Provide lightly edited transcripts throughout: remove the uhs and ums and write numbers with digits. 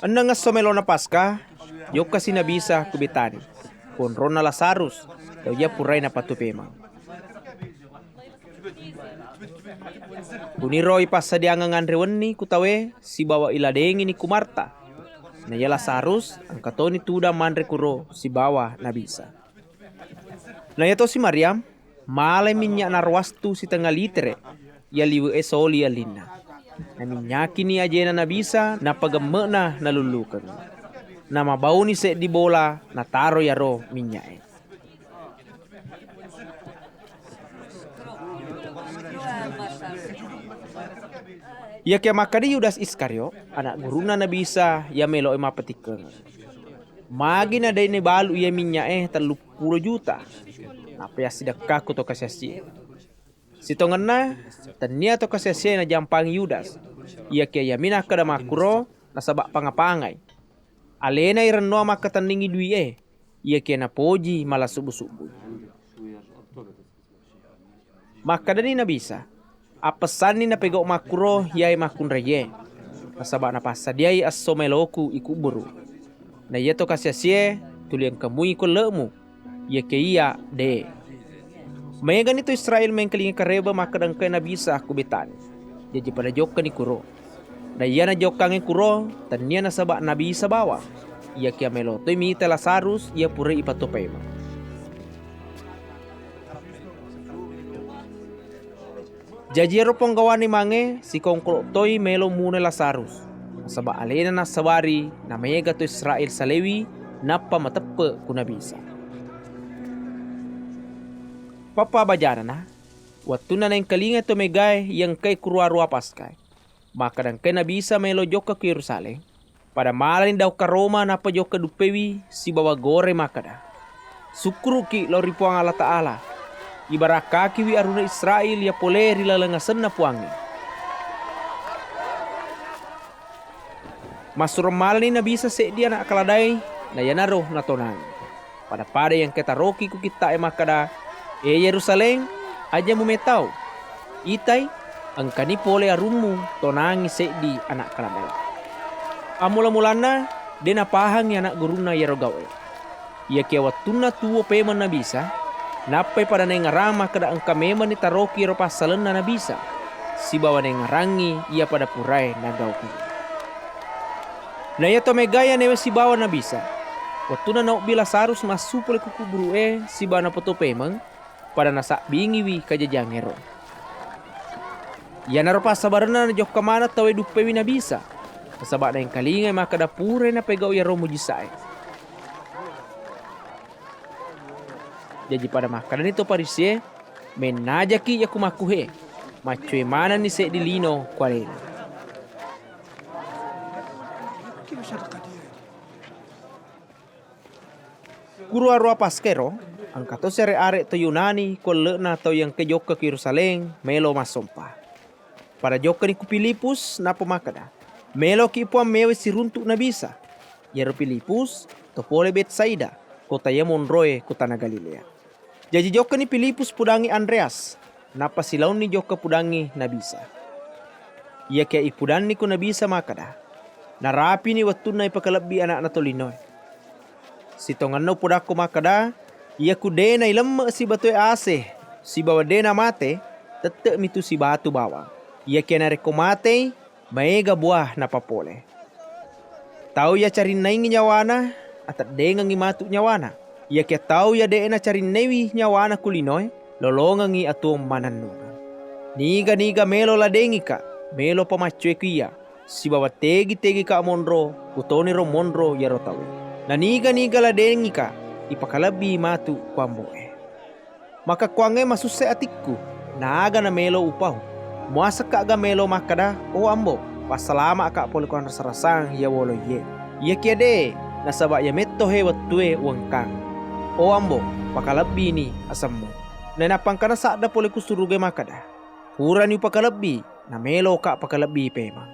Anang nga somelo na Paska, yok kasi nabisa kubitani. Konron na Lazarus, daw ya puray na patupemang. Kuniro ipasadiangan rewan ni kutawe si bawa iladengi ni kumarta. Na ya Lazarus ang katoni tuda manre kuro si bawa nabisa. Na yato si Mariam, malay minya narwastu si tengah litere, ya liwe soli alina. Na minyaki ni ajena nabisa na pagemme na nalulukan. Na mabaw ni se di bola na taro yaro minyae. Ya kaya makadi Yudas Iskaryo, anak guruna nabisa ya melo mapatikan. Magi na day ni balu iya minyae 30 juta. Apa ya sedekah ko to kasasi. Sitongan na, tania to kasasi na jampang Yudas. Ia kaya yamina kada makuro na sabak pangapangay. Alena irenno makataningi dui ia kaya na poji malah subu-subu. Makadani na bisa. Apesan ni na pegok makuro yai makun reye. Nasabak na pasadiai aso meloku ikuburu. Na iya to kasasi tuliang kamui ko lemu. Ia kaya de. Maya ganito Israel mengkelingi kareba makadang kaya nabisa kubitan. Jadi pada jokkan ni kuro. Na iya na jokkan kuro tania na sabak nabisa bawa. Ia kaya meloto imita Lazarus ia pura ipatopema. Jajero penggawa ni mange si kongkro toy melo muna Lazarus. Sabak alena na sawari na maya gato Israel salewi napa matepe kunabisa. Papa bajana na, waktu na yung kalinga to megay yang kay kurwa-rua Paskay. Maka dan kay nabisa melo joka ke Yerusalem. Pada malin daw ka Roma na pa joka dupewi si bawa gore makada. Sukru ki lori puang Allah Ta'ala. Ibaraka kiwi aruna Israel ya poleri lalangasan na puangi. Masuro malin nabisa se dia na akaladay na yanaro na tonang. Pada yang ketaroki ku kita makada. Yerusalem aja mumetau. Itay ang kanipole arumu tonangi di anak kaladay. Amula-mulana de napahang ya anak guruna yarogawe. Ia kaya watuna tuwo peman na bisa. Napay pada na ngarama kada ang kameman ni taroki ro pasalan na nabisa. Si bawa na ngarangi ia pada puray na gawku. Na iya to megaya newe si bawa na bisa. Watuna na bila Lazarus masupole kukuburu si bawa na poto peman. Pada nasa bingiwi kajajangero. Ya naropa sabarana na jok kamana tawe dupewi na bisa. Kasabak na yung kalingay makadapure na pegaw ya romo jisay. Jadi pada makanan itu parisye menajaki ya kumakuhe. Machoy mana ni se dilino kwarena. Guru arwa paskero. Ang kato sere-are to Yunani ko na to yang ke joka ke Yerusalem melo masompa. Para joka ni ku Pilipus na pumakada. Melo ki ipuan mewe si runtuk na bisa. Yero Pilipus to pole Betsaida kota Yemon Roe kota na Galilea. Jadi joka ni Pilipus pudangi Andreas. Napa silaw ni joka pudangi na bisa. Ia kaya ipudan ni ku na bisa makada. Narapi ni watun na ipakalabi anak na tolinoy. Sitongan no pudako makada. Ia ku dena ilem si batu ase, si bawa dena mate, tetek mitu si batu bawa. Ia kena reko mate, maega buah na papole. Tahu ya cari naingi nyawana, atat dengang matu nyawana. Ia kia tahu ya dena cari newi nyawana kulinoy, lolongangi atuong mananungan. Niga melo ladengi ka, melo pamacue kuya, si bawa tegi ka monro, utoni ro monro ya rotawe. Na niga ladengi ka, ipakalabi matu kwamboe. Maka kwange masuse atikku, naaga na melo upaw. Muasa ka aga melo makada o ambo, pasalama ka poli kwan rasarasang ya wolo ye. Ia kia de, nasaba ya metto he watue wangkang. O ambo, pakalabi ni asammo. Nenapang kana saada poli kusuruge makada. Pura ni pakalabi, na melo ka pakalabi pema.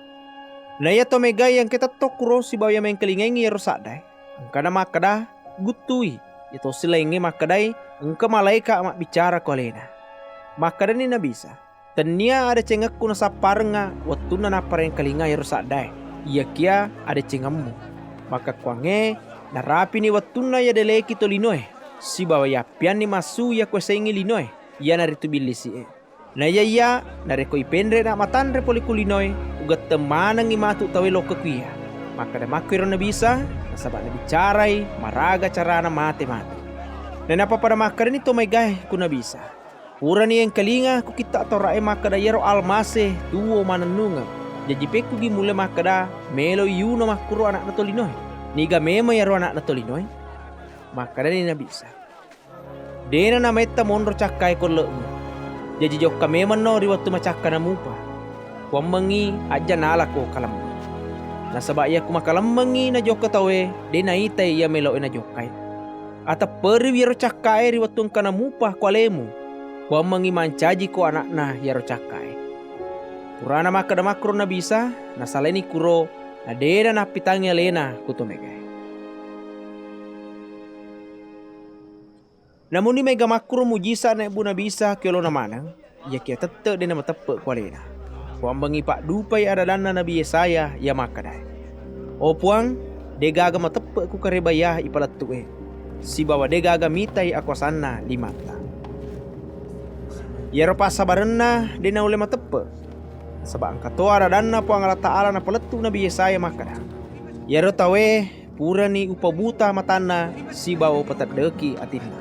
Na iya to megay yang kita tokuro si bawya mengkelingengi ya rosadai. Ang kana makada, gutui ito sila ingi makadai engka malaika mak bicara ko alena makada ni nabisa tania ada cengak kuna saparnga watuna na pareng kalinga yaro sadai ia kia ada cengamu. Maka kuange na rapi ni watuna ya deleki to linoe. Si bawa ya pian ni masu ya kuesengi linoe. Ia nari tubilisi na ya nari ko ipendre na matanre poli kulinoe. Ugat temanang imatu tawe lo kekuia. Maka da makwiro na bisa. Nasabak na bicarai maraga cara na mate-mate. Na napapada makar ni to may gay kuna bisa. Pura ni yang kalinga ku kita to rae makada yero almase tuo mananunga. Jajipe ku gi mule makada melo yuno makuro anak na tolinoy. Niga memo yero anak na tolinoy. Makada ni na bisa. Dena na meta monro cakai ko lemu. Jaji jokka meman no riwatu macakka na mupa. Wammangi aja nala ko kalam. Nasabak ya ku makalammangi na jokka tawe dena itay ya melo na jokai. Ata peri yero cakai riwatu kana mupa ko alemu. Wammangi mancaji ko anak na yero cakai. Purana makada makro na bisa na saleni kuro na dena na pitangnya lena kutumegay. Namun ni mega makro mujisa na ibu na bisa kelo na manang, ya kia tete dena matepe ko lena. Wambangi pak dupai ada dana nabi Yesaya ya makadai. O puang degaga matepe ku karebaya ipalatue. Si bawa degaga mitai aku sana limata. Yero pasabarenna dena ule matepe. Sebab angkato ada dana puang Allah Ta'ala na paletu nabi Yesaya makada. Yero tawe pura ni upabuta matana si bawa patadeki atina.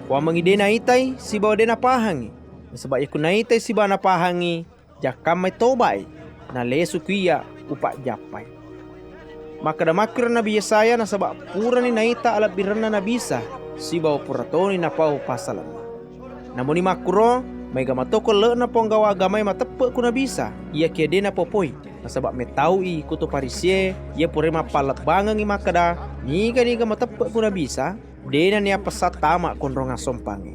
Wambangi dena itai si bawa dena pahangi. Sebab yaku naitai si bawa na pahangi. Jakam may tobay na lesu kuya upak japai. Maka da makir nabi Yesaya na sabak pura ni naita alat birana na bisa si bawa puratoni na pau pasalan. Namun ni makuro may gamatoko le na ponggawa agamay matepe ku na bisa ia kia dena popoi. Na sabak may taui kuto parisye ia pure mapalat bangang i makada niga matepe ku na bisa dena niya pasat tama konronga sompangi.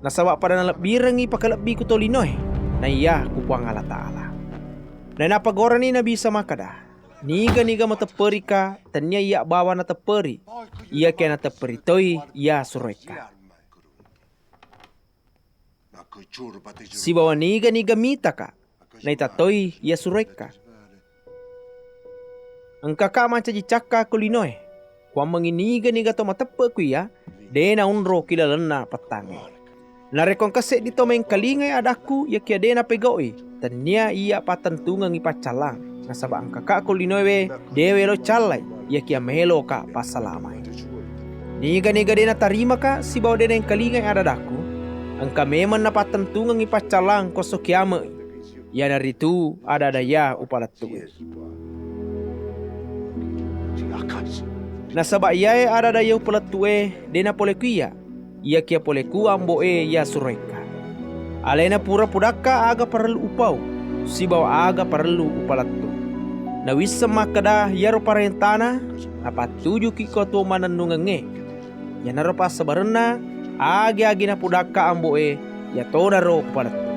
Na sabak pada nalap birangi pakalabi kuto linoy. Na iya kupuang Allah Ta'ala. Na napagora ni na bisa makada. Niga mateperi ka. Tanya iya bawa na teperi. Iya kaya na teperi toy. Iya sureka. Si bawa niga mita ka. Na itatoy iya sureka. Ang kaka manca jicaka kulinoy. Kuang manginiga to matepe ku iya. Dena unro kilalena patangi. Narekong kasih dito main kalingay adaku ya kia dena pegoi. Tanya iya patentungang ipacalang. Nasaba ang kakak ko linowe dewe lo calay. Ya kia melo ka pasalamay. Niga dena tarima ka si bawa dena yang kalingay adadaku. Ang kameman na patentungang ipacalang koso kiama. Ya naritu ada daya upalatu. Nasaba iya ada daya upalatu dena polekuya. Ia kia poleku ambo ya sureka. Alena pura pudaka aga perlu upau. Si bawa aga perlu upalatu. Na wisa makada yaro parentana. Apa tuju kiko tu mananungange. Ya naro pas sabarena agi na pudaka ambo ya todaro upalatu.